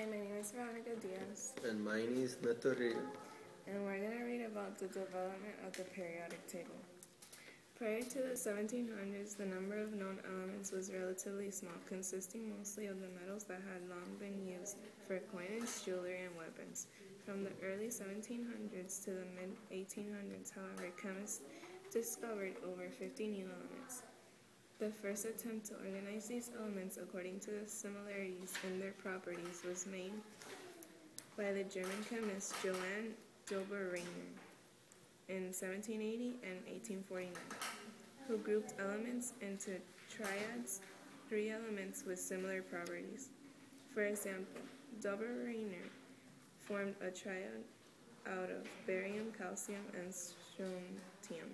my name is Veronica diaZ, And mine is Nestor. and we're going to read about the development of the periodic table. Prior to the 1700s, the number of known elements was relatively small, consisting mostly of the metals that had long been used for coinage, jewelry, and weapons. From the early 1700s to the mid-1800s, however, chemists discovered over 50 new elements. The first attempt to organize these elements according to the similarities in their properties was made by the German chemist Johann Dobereiner in 1780 and 1849, who grouped elements into triads, 3 elements with similar properties. For example, Dobereiner formed a triad out of barium, calcium, and strontium,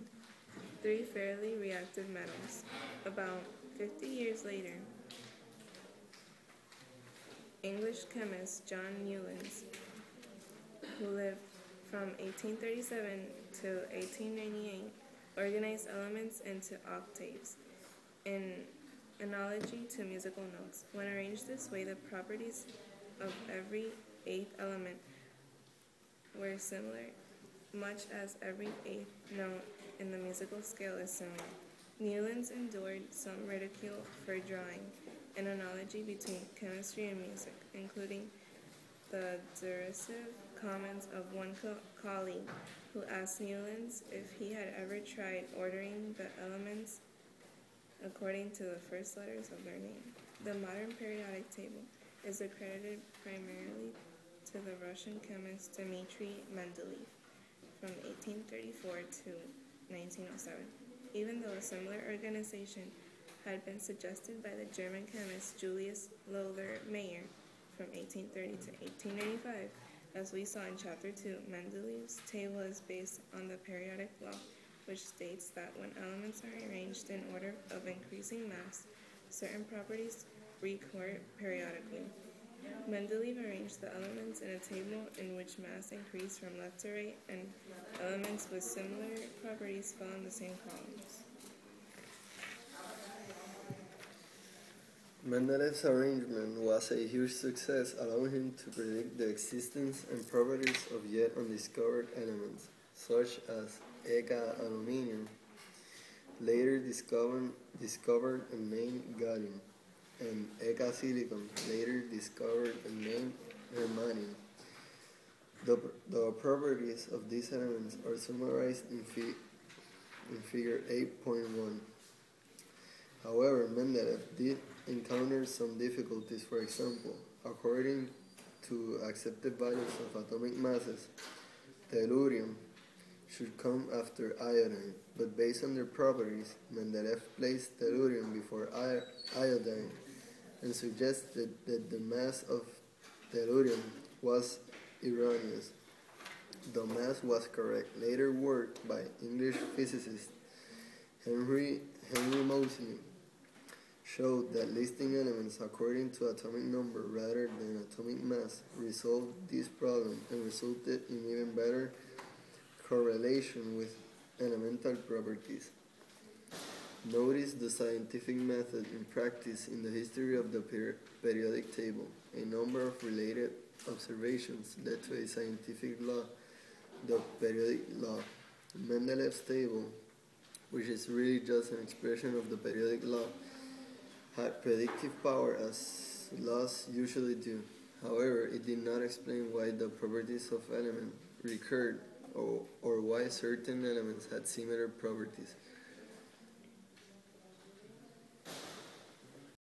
3 fairly reactive metals. About 50 years later, English chemist John Newlands, who lived from 1837 to 1898, organized elements into octaves, in analogy to musical notes. When arranged this way, the properties of every 8th element were similar, much as every 8th note in the musical scale is similar. Newlands endured some ridicule for drawing an analogy between chemistry and music, including the derisive comments of one colleague who asked Newlands if he had ever tried ordering the elements according to the first letters of their name. The modern periodic table is accredited primarily to the Russian chemist Dmitry Mendeleev from 1834 to 1907, even though a similar organization had been suggested by the German chemist Julius Lothar Meyer from 1830 to 1895. As we saw in Chapter 2, Mendeleev's table is based on the periodic law, which states that when elements are arranged in order of increasing mass, certain properties recur periodically. Mendeleev arranged the elements in a table in which mass increased from left to right, and elements with similar properties fell in the same columns. Mendeleev's arrangement was a huge success, allowing him to predict the existence and properties of yet undiscovered elements, such as Eka aluminum, later discovered and named gallium, and Eka silicon, later discovered and named germanium. The properties of these elements are summarized in figure 8.1. However, Mendeleev did encounter some difficulties. For example, according to accepted values of atomic masses, tellurium should come after iodine, but based on their properties, Mendeleev placed tellurium before iodine and suggested that the mass of tellurium was erroneous. The mass was correct. Later work by English physicist Henry Moseley showed that listing elements according to atomic number rather than atomic mass resolved this problem and resulted in even better correlation with elemental properties. Notice the scientific method in practice in the history of the periodic table. A number of related observations led to a scientific law, the periodic law. Mendeleev's table, which is really just an expression of the periodic law, had predictive power as laws usually do. However, it did not explain why the properties of elements recurred or why certain elements had similar properties.